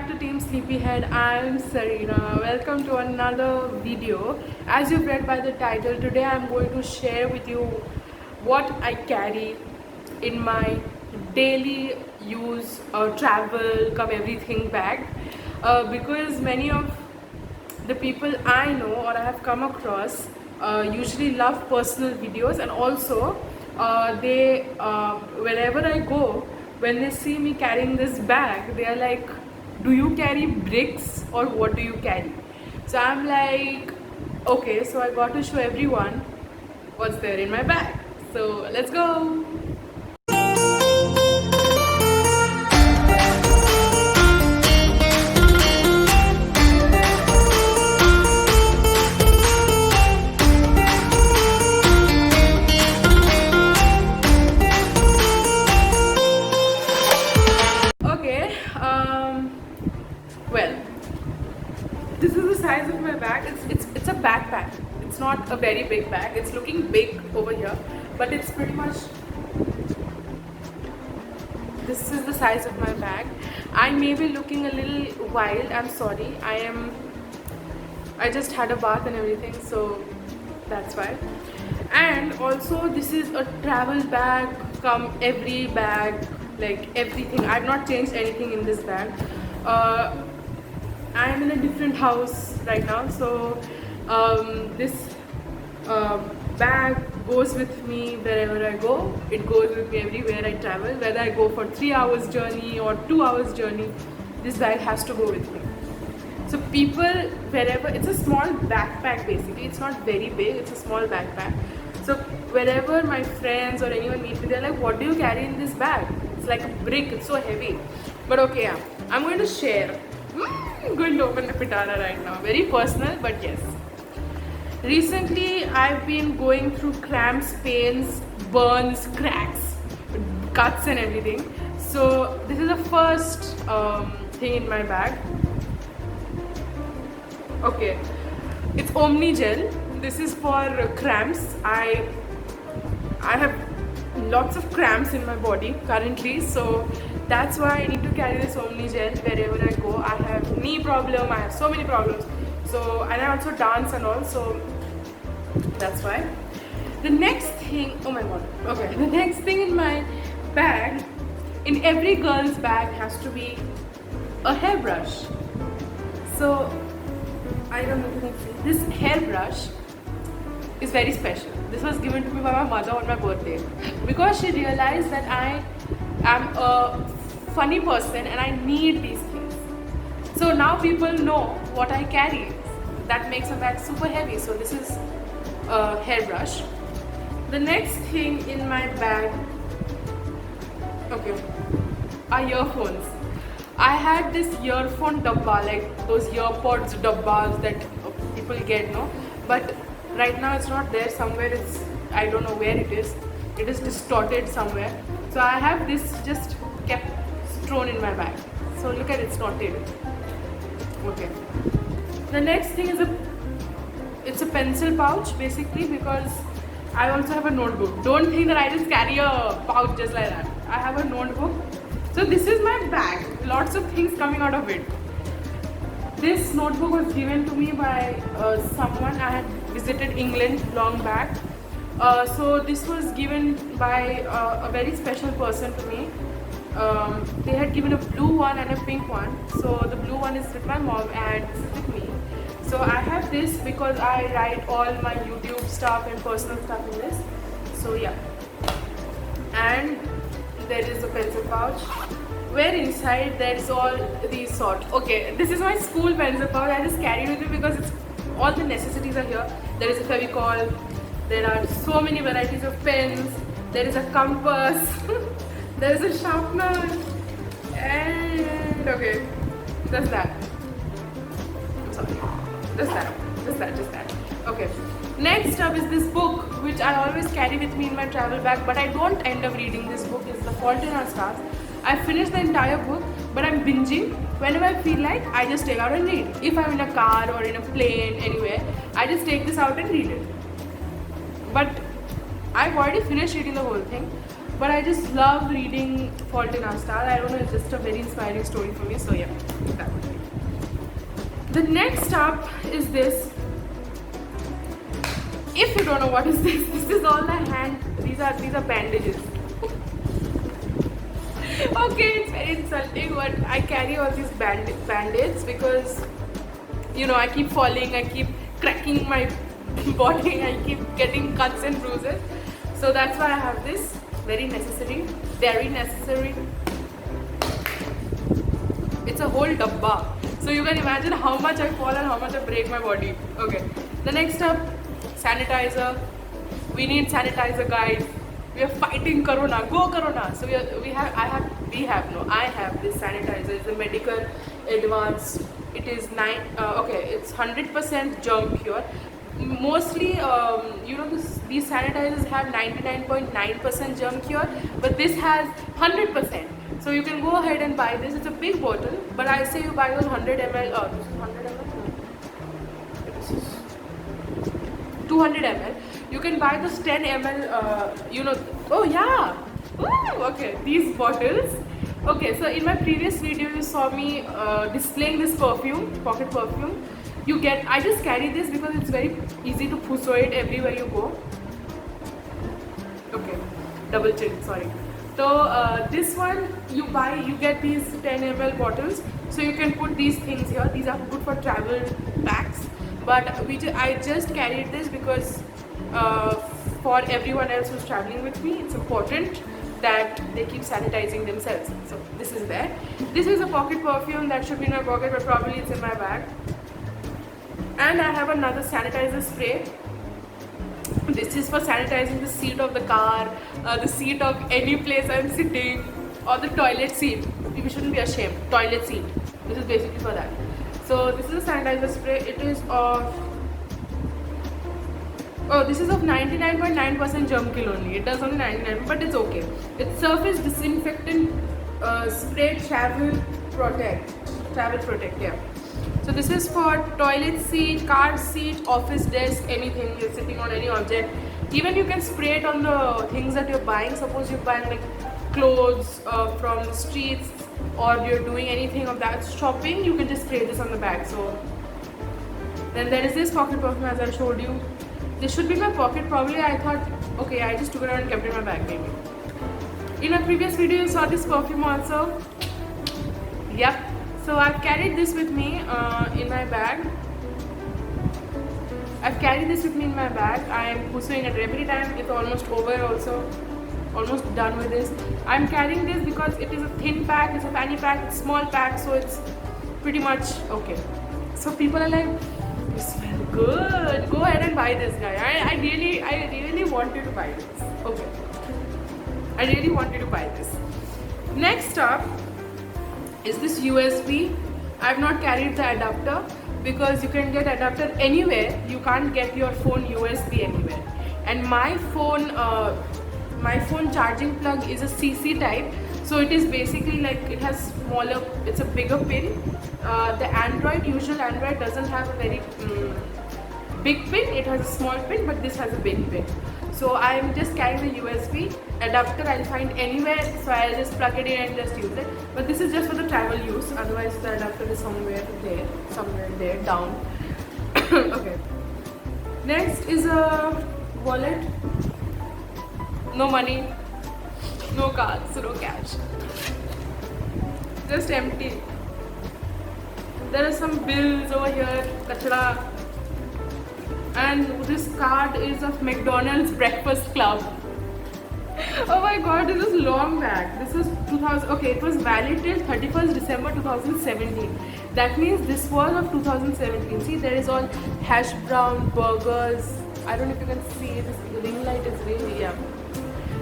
back to Team Sleepyhead. I'm Sarina. Welcome to another video. As you've read by the title, today I'm going to share with you what I carry in my daily use travel come everything bag, because many of the people I know or I have come across usually love personal videos, and also they wherever I go, when they see me carrying this bag, they are like, do you carry bricks or what do you carry? So I'm like, okay, so I got to show everyone what's there in my bag. So let's go. Okay, well, this is the size of my bag. It's a backpack. It's not a very big bag. It's looking big over here, but it's pretty much, this is the size of my bag. I may be looking a little wild. I'm sorry. I just had a bath and everything, so that's why. And also, this is a travel bag come every bag, like everything. I've not changed anything in this bag. I'm in a different house right now, so this bag goes with me wherever I go. It goes with me everywhere I travel. Whether I go for 3 hours journey or 2 hours journey, this bag has to go with me. So people, wherever, it's a small backpack basically. It's not very big. It's a small backpack. So wherever my friends or anyone meet me, they're like, "What do you carry in this bag? It's like a brick. It's so heavy." But okay, yeah, I'm going to share. I'm going to open the pitara right now. Very personal, but yes. Recently, I've been going through cramps, pains, burns, cracks, cuts, and everything. So this is the first thing in my bag. Okay, it's Omni Gel. This is for cramps. I have lots of cramps in my body currently, so that's why I need to carry this Omni Gel wherever I go. I have knee problem. I have so many problems. So, and I also dance and all. So that's why. The next thing, oh my god. Okay, the next thing in my bag, in every girl's bag, has to be a hairbrush. So I don't know if you can see. This hairbrush is very special. This was given to me by my mother on my birthday because she realized that I am a funny person and I need these things. So now people know what I carry. That makes a bag super heavy. So this is a hairbrush. The next thing in my bag, okay, are earphones. I had this earphone dabba, like those earpods dabbas that people get, no? But right now it's not there. Somewhere it's, I don't know where it is. It is distorted somewhere. So I have this just kept thrown in my bag. So look at it, it's knotted. Okay. The next thing is it's a pencil pouch basically, because I also have a notebook. Don't think that I just carry a pouch just like that. I have a notebook. So this is my bag. Lots of things coming out of it. This notebook was given to me by someone. I had visited England long back. So this was given by a very special person to me. They had given a blue one and a pink one. So the blue one is with my mom and this is with me. So I have this because I write all my YouTube stuff and personal stuff in this. So yeah. And there is a pencil pouch where inside there is all these sort. Okay, this is my school pencil pouch. I just carry it with me because it's all the necessities are here. There is a Fevicol. There are so many varieties of pens. There is a compass. There is a sharpener. And okay, just that. I'm sorry. Just that. Okay. Next up is this book, which I always carry with me in my travel bag, but I don't end up reading this book. It's The Fault in Our Stars. I finished the entire book, but I'm binging. Whenever I feel like, I just take out and read. If I'm in a car or in a plane, anywhere, I just take this out and read it. But I've already finished reading the whole thing. but I just love reading Fault in Our Stars. I don't know, it's just a very inspiring story for me. So yeah, that would be. The next up is this. If you don't know what is this, this is all the hand. These are bandages. Okay, it's very insulting, but I carry all these band-aids because, you know, I keep falling, I keep cracking my body, I keep getting cuts and bruises. So that's why I have this. Very necessary. It's a whole dabba. So you can imagine how much I fall and how much I break my body. Okay. The next up, sanitizer. We need sanitizer, guys. We are fighting Corona. Go Corona. So I have this sanitizer. It's a medical advanced. It is it's 100% germ cure. Mostly, you know, these sanitizers have 99.9% germ cure, but this has 100%. So you can go ahead and buy this. It's a big bottle, but I say you buy those 100 ml. This is 100 ml. This is 200 ml. You can buy this 10 ml. You know. Oh yeah. Ooh, okay. These bottles. Okay. So in my previous video, you saw me displaying this perfume, pocket perfume. I just carry this because it's very easy to push it everywhere you go. Okay, double chin, sorry. So this one you get these 10 ml bottles. So you can put these things here. These are good for travel packs. But I just carried this because for everyone else who's traveling with me, it's important that they keep sanitizing themselves. So this is there. This is a pocket perfume that should be in my pocket, but probably it's in my bag. And I have another sanitizer spray. This is for sanitizing the seat of the car, the seat of any place I'm sitting, or the toilet seat. We shouldn't be ashamed. Toilet seat. This is basically for that. So this is a sanitizer spray. It is of this is of 99.9% germ kill only. It does only 99, but it's okay. It's surface disinfectant spray travel protect. Yeah. So this is for toilet seat, car seat, office desk, anything you're sitting on, any object. Even you can spray it on the things that you're buying. Suppose you're buying like clothes from the streets, or you're doing anything of that shopping, you can just spray this on the bag. So then there is this pocket perfume, as I showed you. This should be my pocket. Probably I thought, okay, I just took it out and kept it in my bag maybe. In a previous video you saw this perfume also. Yep. So I've carried this with me in my bag. I am pursuing it every time. It's almost over also. Almost done with this. I'm carrying this because it is a thin pack, it's a fanny pack, it's a small pack, so it's pretty much okay. So people are like, you smell good. Go ahead and buy this, guy. I really want you to buy this. Okay. I really want you to buy this. Next up is this USB. I've not carried the adapter because you can get adapter anywhere. You can't get your phone USB anywhere. And my phone charging plug is a CC type. So it is basically like, it has smaller, it's a bigger pin. The usual Android doesn't have a very big pin. It has a small pin, but this has a big pin. So I am just carrying the USB adapter. I'll find anywhere, so I'll just plug it in and just use it. But this is just for the travel use. Otherwise, the adapter is somewhere there, down. Okay. Next is a wallet. No money, no cards, no cash. Just empty. There are some bills over here, kachra. And this card is of McDonald's Breakfast Club. Oh my god, this is long back. This is 2000. Okay, it was valid till 31st December 2017. That means this was of 2017. See, there is all hash brown, burgers. I don't know if you can see this ring light is really, yeah.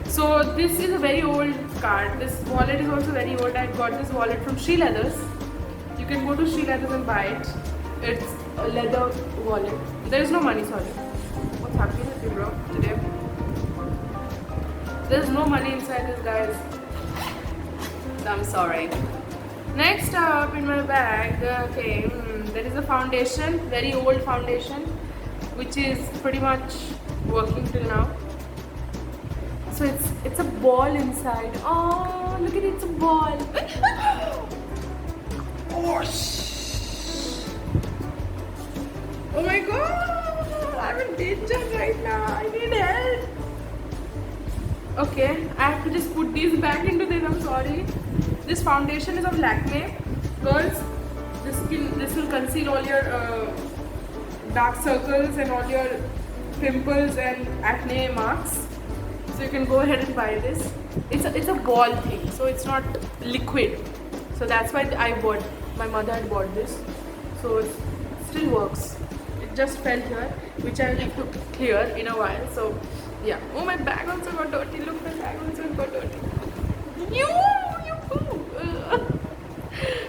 So this is a very old card. This wallet is also very old. I got this wallet from Sri Leathers. You can go to Sri Leathers and buy it. It's a leather wallet. There is no money, sorry. What's happening with you, bro, today? There's no money inside this, guys. I'm sorry. Next up in my bag, okay, there is a foundation, very old foundation, which is pretty much working till now. So it's a ball inside. Oh, look at it, it's a ball. Oh, oh my god, I'm in danger right now. I need help. Okay, I have to just put these back into this. I'm sorry. This foundation is of Lakme. Girls, this will conceal all your dark circles and all your pimples and acne marks. So you can go ahead and buy this. It's a ball thing, so it's not liquid. So that's why my mother had bought this. So it still works. It just fell here, which I will have to clear in a while. So yeah. Oh, my bag also got dirty. Look, my bag also got dirty. You.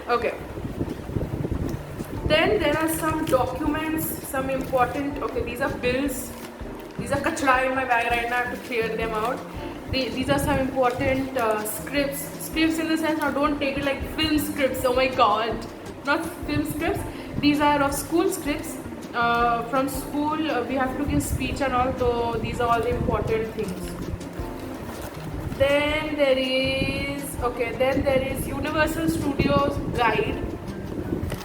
Okay. Then there are some documents, some important. Okay, these are bills. These are kachra in my bag right now. I have to clear them out. These are some important scripts. Scripts in the sense, now don't take it like film scripts. Oh my god, not film scripts. These are of school scripts. From school, we have to give speech and all. So these are all the important things. Then there is Universal Studios guide.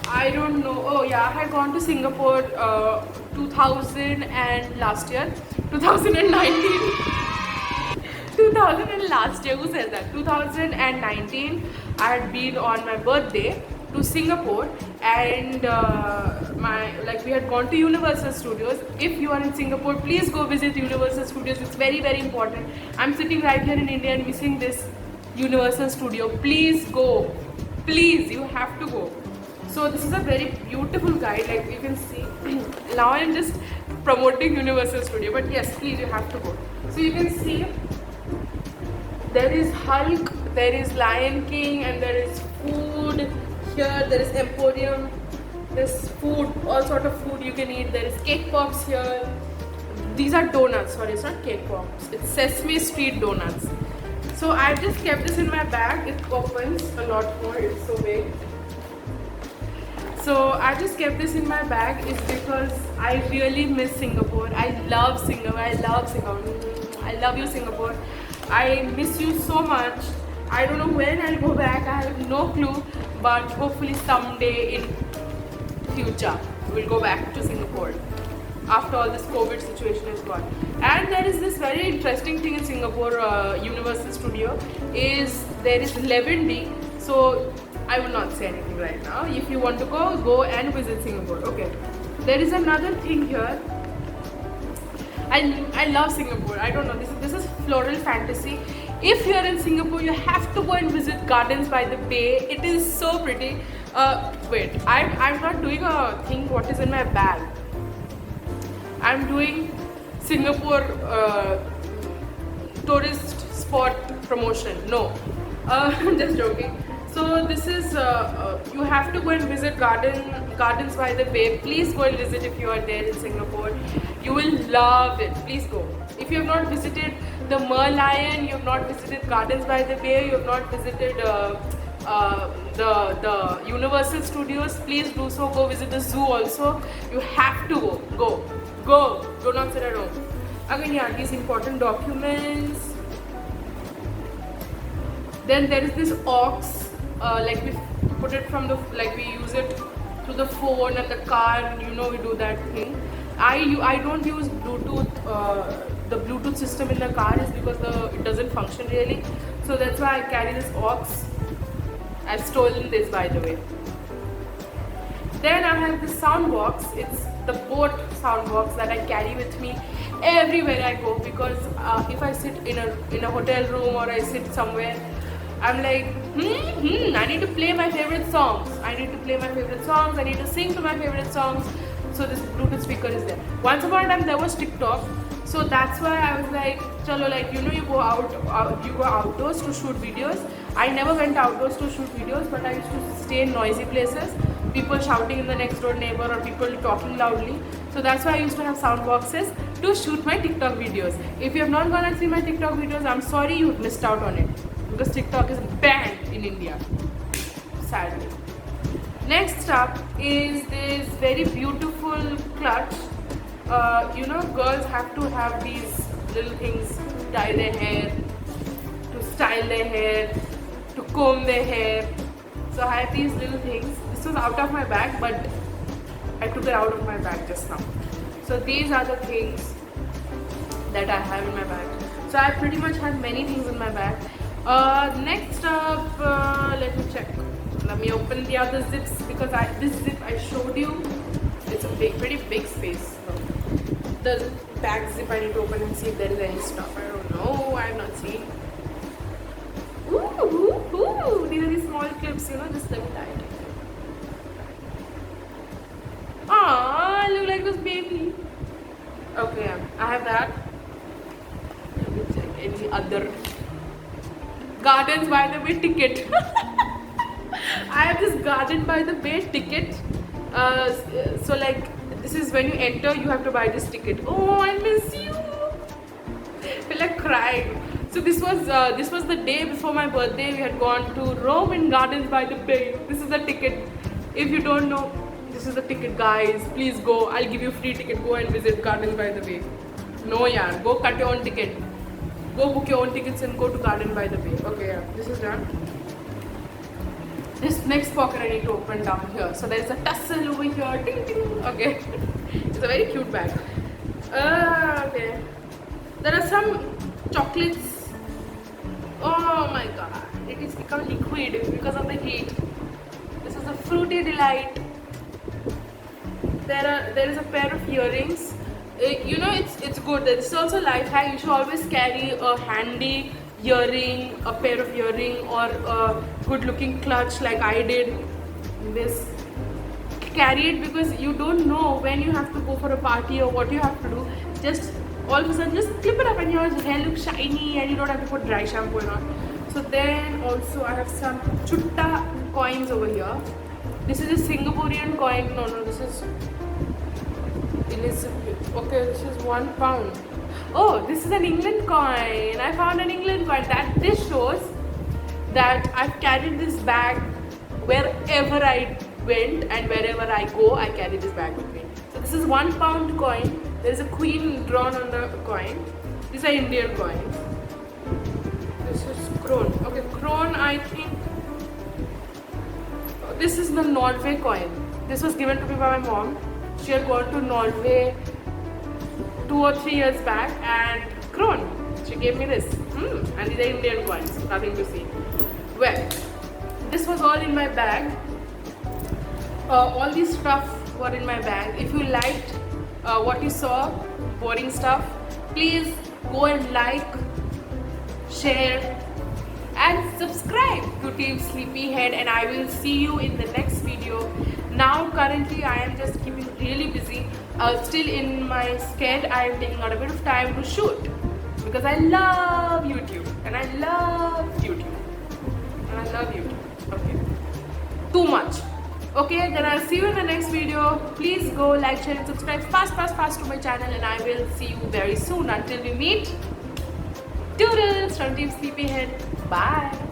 I don't know. Oh yeah, I had gone to Singapore 2000 and last year, 2019. 2000 and last year. Who says that? 2019. I had been on my birthday to Singapore, and we had gone to Universal Studios. If you are in Singapore, please go visit Universal Studios. It's very, very important. I'm sitting right here in India and missing this Universal Studio. Please go. Please, you have to go. So this is a very beautiful guide, like you can see. Now I'm just promoting Universal Studio, but yes, please, you have to go. So you can see there is Hulk, there is Lion King, and there is food. Here there is Emporium, there's food, all sort of food you can eat. There is cake pops here. These are donuts, sorry, it's not cake pops, it's Sesame Street donuts. So I just kept this in my bag. It opens a lot more, it's so big. So I just kept this in my bag is because I really miss Singapore. I love Singapore. I love you, Singapore. I miss you so much. I don't know when I'll go back. I have no clue. But hopefully someday in future we'll go back to Singapore after all this COVID situation is gone. And there is this very interesting thing in Singapore Universal Studio is there is 11D. So I will not say anything right now. If you want to go and visit Singapore. Okay. There is another thing here. I love Singapore. I don't know. This is Floral Fantasy. If you are in Singapore, you have to go and visit Gardens by the Bay. It is so pretty. Wait, I'm not doing a thing. What is in my bag? I'm doing Singapore tourist spot promotion. No, I'm just joking. So this is you have to go and visit Gardens by the Bay. Please go and visit if you are there in Singapore. You will love it. Please go. If you have not visited the Merlion, you have not visited Gardens by the Bay, you have not visited the Universal Studios, please do so. Go visit the zoo also. You have to go. Do not sit at home. Again, yeah, these important documents. Then there is this aux. Like we put it from the, like we use it to the phone and the car, and you know we do that thing. I don't use Bluetooth. The Bluetooth system in the car is because it doesn't function really. So that's why I carry this aux. I've stolen this, by the way. Then I have this sound box. It's the boat sound box that I carry with me everywhere I go, because if I sit in a hotel room or I sit somewhere, I'm like, I need to play my favorite songs. I need to sing to my favorite songs. So this Bluetooth speaker is there. Once upon a time there was TikTok. So that's why I was like, chalo, like, you know, you go outdoors to shoot videos. I never went outdoors to shoot videos, but I used to stay in noisy places. People shouting in the next door neighbor or people talking loudly. So that's why I used to have sound boxes to shoot my TikTok videos. If you have not gone and seen my TikTok videos, I'm sorry, you missed out on it. Because TikTok is banned in India, sadly. Next up is this very beautiful clutch. You know, girls have to have these little things dye their hair, to style their hair, to comb their hair. So I have these little things. This was out of my bag, but I took it out of my bag just now. So these are the things that I have in my bag. So I pretty much have many things in my bag. Next up, let me check. Let me open the other zips because this zip I showed you. It's a pretty big space. The bag zip I need to open and see if there is any stuff. I don't know. I have not seen. Ooh, these are these small clips, you know, just let me tie it. Aww, look like this baby. Okay, I have that. Let me check any other. Gardens by the Bay ticket. I have this Garden by the Bay ticket. So like, this is when you enter, you have to buy this ticket. Oh, I miss you. I feel like crying. So this was the day before my birthday. We had gone to Rome in Gardens by the Bay. This is the ticket. If you don't know, this is the ticket, guys. Please go. I'll give you free ticket. Go and visit Gardens by the Bay. No, yaar. Go cut your own ticket. Go book your own tickets and go to Garden by the Bay. Okay, yeah. This is done. This next pocket I need to open down here. So there is a tussle over here. Ding, ding. Okay. It's a very cute bag. Okay. There are some chocolates. Oh my god. It is become liquid because of the heat. This is a Fruity Delight. There is a pair of earrings. You know, it's good. This is also a life hack. You should always carry a handy earring, a pair of earring, or a good looking clutch like I did. This, carry it because you don't know when you have to go for a party or what you have to do. Just all of a sudden just clip it up and your hair looks shiny and you don't have to put dry shampoo and all. So then also I have some chutta coins over here. This is a Singaporean coin. No, this is okay, this is £1. Oh, this is an England coin. I found an England coin. This shows that I've carried this bag wherever I went, and wherever I go, I carry this bag with me. So this is £1 coin. There is a queen drawn on the coin. These are Indian coins. This is krone. Okay, krone, I think. This is the Norway coin. This was given to me by my mom. She had gone to Norway 2 or 3 years back, and krone. She gave me this. And these are Indian coins. Nothing to see. Well, this was all in my bag. All these stuff were in my bag. If you liked what you saw, boring stuff, please go and like, share and subscribe to Team Sleepyhead, and I will see you in the next video. Now currently I am just keeping really busy. Still in my sked, I am taking out a bit of time to shoot because I love YouTube and I love YouTube. Okay, too much. Okay, then I'll see you in the next video. Please go like, share and subscribe fast to my channel, and I will see you very soon. Until we meet, toodles from Team Sleepyhead. Bye.